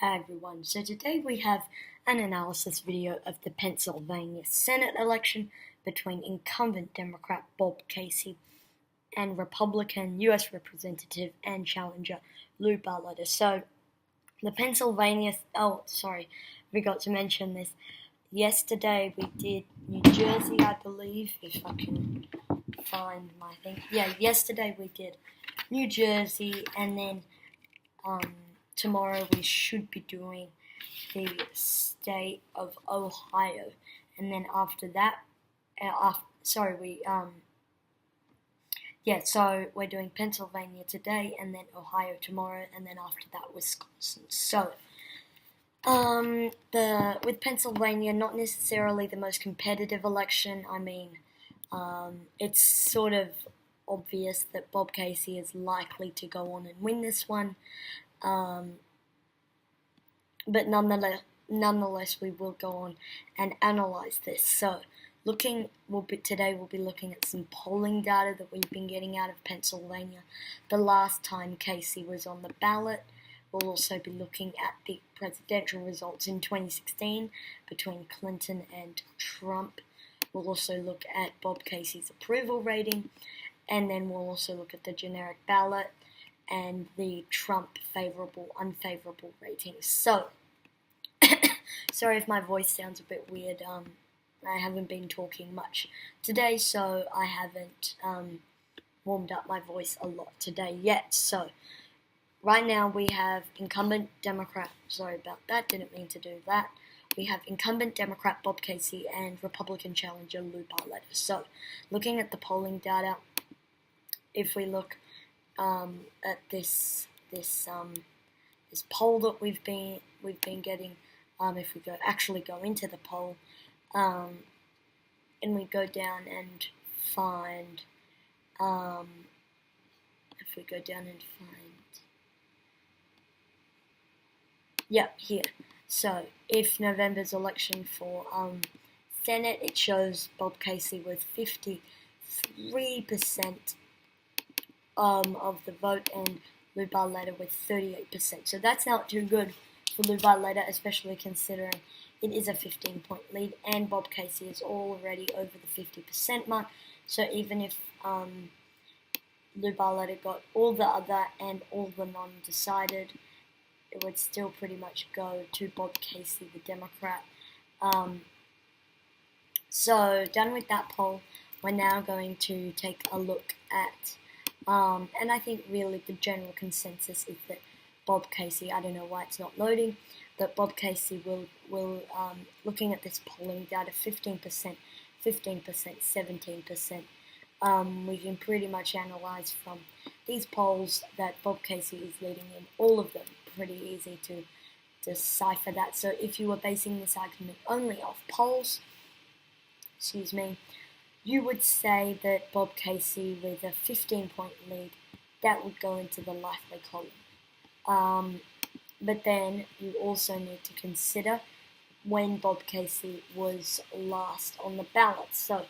Hi everyone, so today we have an analysis video of the Pennsylvania Senate election between incumbent Democrat Bob Casey and Republican U.S. Representative and challenger Lou Barletta. So the Pennsylvania, forgot to mention this. Yesterday we did New Jersey, I believe, if I can find my thing. Yeah, yesterday we did New Jersey, and then tomorrow we should be doing the state of Ohio, and then after that, so we're doing Pennsylvania today, and then Ohio tomorrow, and then after that Wisconsin. So, with Pennsylvania, not necessarily the most competitive election. I mean, it's sort of obvious that Bob Casey is likely to go on and win this one. But nonetheless, we will go on and analyze this. So, today we'll be looking at some polling data that we've been getting out of Pennsylvania the last time Casey was on the ballot. We'll also be looking at the presidential results in 2016 between Clinton and Trump. We'll also look at Bob Casey's approval rating, and then we'll also look at the generic ballot and the Trump favorable, unfavorable ratings. So, sorry if my voice sounds a bit weird. I haven't been talking much today, so I haven't warmed up my voice a lot today yet. So, right now we have incumbent Democrat, sorry about that, didn't mean to do that. We have incumbent Democrat Bob Casey and Republican challenger Lou Barletta. So, looking at the polling data, if we look at this poll that we've been getting, if we go into the poll, and we go down and find, here. So if November's election for Senate, it shows Bob Casey with 53% of the vote, and Lou Barletta with 38%. So that's not too good for Lou Barletta, especially considering it is a 15-point lead, and Bob Casey is already over the 50% mark. So even if Lou Barletta got all the other and all the non-decided, it would still pretty much go to Bob Casey, the Democrat. So done with that poll, we're now going to take a look at, and I think really the general consensus is that Bob Casey, I don't know why it's not loading, that Bob Casey will looking at this polling data, 15%, 17%, we can pretty much analyze from these polls that Bob Casey is leading in all of them. Pretty easy to decipher that. So if you were basing this argument only off polls, you would say that Bob Casey with a 15-point lead, that would go into the likely column. But then you also need to consider when Bob Casey was last on the ballot. So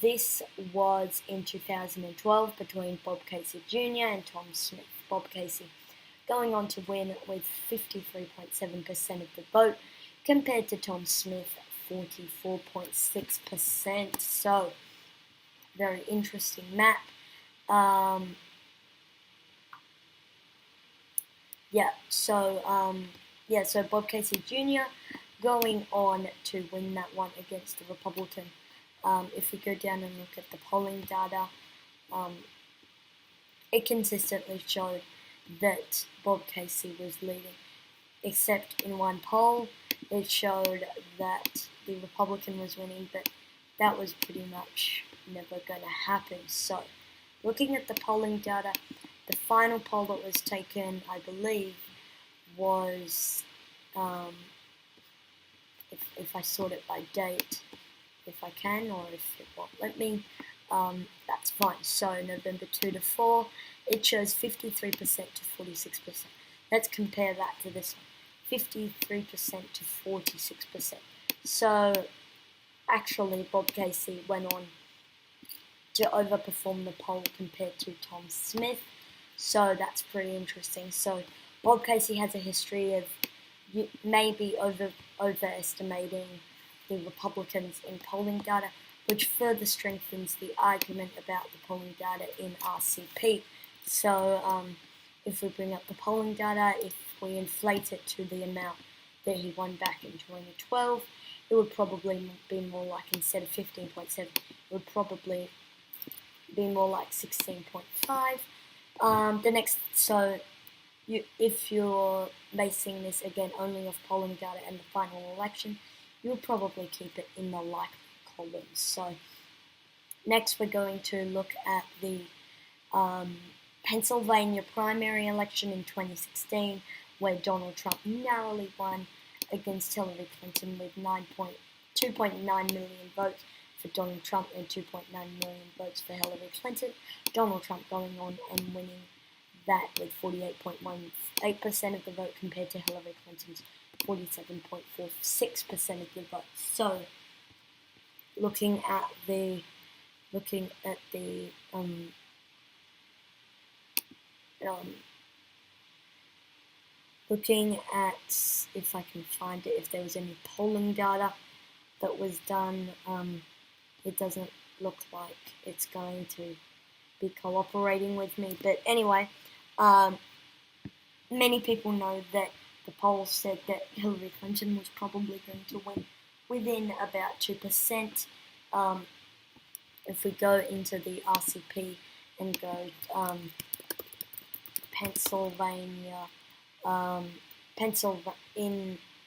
this was in 2012 between Bob Casey Jr. and Tom Smith. Bob Casey going on to win with 53.7% of the vote, compared to Tom Smith, 44.6%. So, very interesting map. So Bob Casey Jr. going on to win that one against the Republican. If we go down and look at the polling data, it consistently showed that Bob Casey was leading, except in one poll, it showed that the Republican was winning, but that was pretty much never going to happen. So, looking at the polling data, the final poll that was taken, I believe, was, if I sort it by date, if I can, or if it won't let me, that's fine. So November 2 to 4, it shows 53% to 46%. Let's compare that to this one, 53% to 46%. So actually Bob Casey went on to overperform the poll compared to Tom Smith. So that's pretty interesting. So Bob Casey has a history of you may be overestimating the Republicans in polling data, which further strengthens the argument about the polling data in RCP. So if we bring up the polling data, if we inflate it to the amount that he won back in 2012, it would probably be more like, instead of 15.7, it would probably be more like 16.5. If you're basing this again only off polling data and the final election, you'll probably keep it in the likely column. So next we're going to look at the Pennsylvania primary election in 2016, where Donald Trump narrowly won against Hillary Clinton with 2.9 million votes for Donald Trump and 2.9 million votes for Hillary Clinton. Donald Trump going on and winning that with 48.18% of the vote compared to Hillary Clinton's 47.46% of the vote. So, looking at the if I can find it, if there was any polling data that was done, it doesn't look like it's going to be cooperating with me. But anyway, many people know that the polls said that Hillary Clinton was probably going to win within about 2%. If we go into the RCP and go Pennsylvania,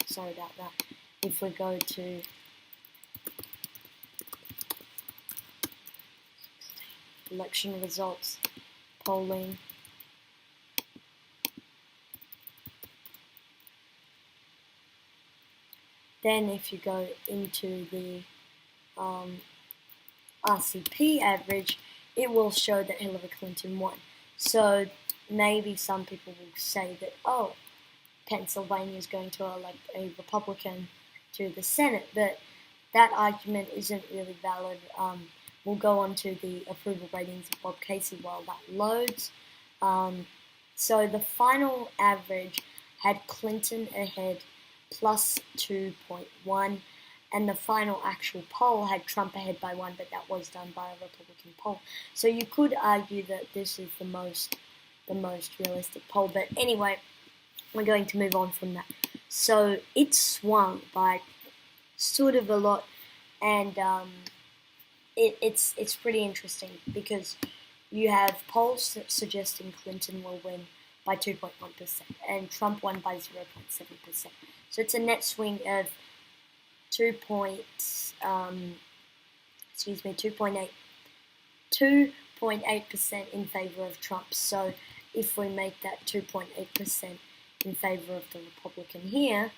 sorry about that. If we go to election results, polling, then if you go into the RCP average, it will show that Hillary Clinton won. So maybe some people will say that, oh, Pennsylvania is going to elect a Republican to the Senate, but that argument isn't really valid. We'll go on to the approval ratings of Bob Casey while that loads. So the final average had Clinton ahead plus 2.1, and the final actual poll had Trump ahead by 1, but that was done by a Republican poll. So you could argue that this is the most realistic poll, but anyway, we're going to move on from that. So it swung by sort of a lot, and it's pretty interesting because you have polls suggesting Clinton will win by 2.1% and Trump won by 0.7%. So it's a net swing of 2.8% in favor of Trump. So if we make that 2.8% in favor of the Republican here,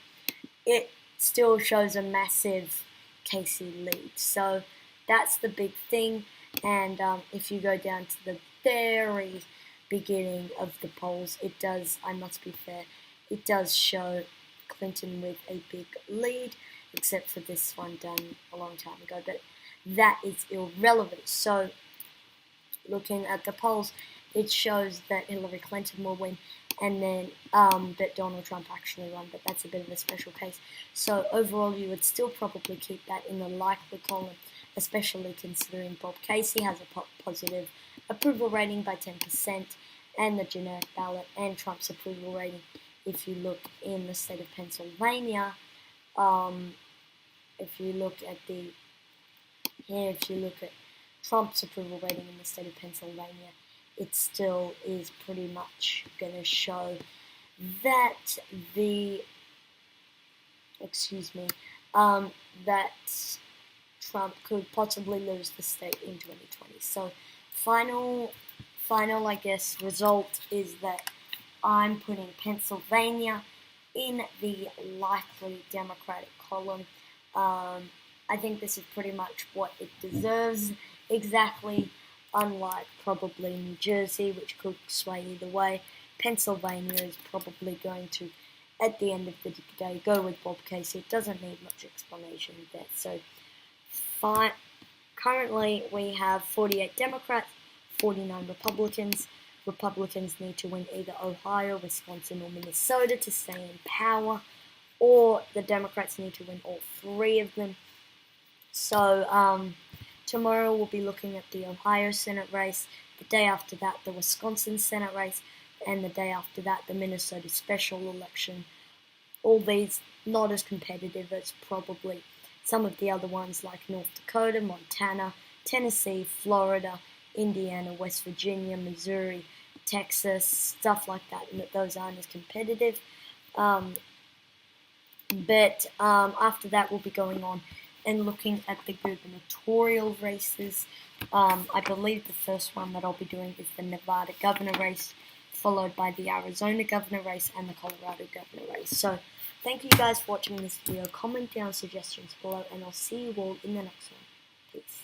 it still shows a massive Casey lead. So that's the big thing. And if you go down to the very beginning of the polls, it does, I must be fair, it does show Clinton with a big lead, except for this one done a long time ago, but that is irrelevant. So looking at the polls, it shows that Hillary Clinton will win, and then that Donald Trump actually won, but that's a bit of a special case. So overall, you would still probably keep that in the likely column, especially considering Bob Casey has a positive approval rating by 10%, and the generic ballot and Trump's approval rating. If you look in the state of Pennsylvania, if you look at Trump's approval rating in the state of Pennsylvania, it still is pretty much going to show that that Trump could possibly lose the state in 2020. So final, I guess, result is that I'm putting Pennsylvania in the likely Democratic column. I think this is pretty much what it deserves exactly, unlike probably New Jersey, which could sway either way. Pennsylvania is probably going to, at the end of the day, go with Bob Casey. It doesn't need much explanation there. So currently we have 48 Democrats, 49 Republicans. Republicans need to win either Ohio, Wisconsin, or Minnesota to stay in power. or the Democrats need to win all 3 of them. So tomorrow we'll be looking at the Ohio Senate race, the day after that the Wisconsin Senate race, and the day after that the Minnesota special election. All these not as competitive as probably some of the other ones like North Dakota, Montana, Tennessee, Florida, Indiana, West Virginia, Missouri, Texas, stuff like that, and those aren't as competitive. But after that we'll be going on and looking at the gubernatorial races. I believe the first one that I'll be doing is the Nevada governor race, followed by the Arizona governor race and the Colorado governor race. So thank you guys for watching this video. Comment down suggestions below, and I'll see you all in the next one. Peace.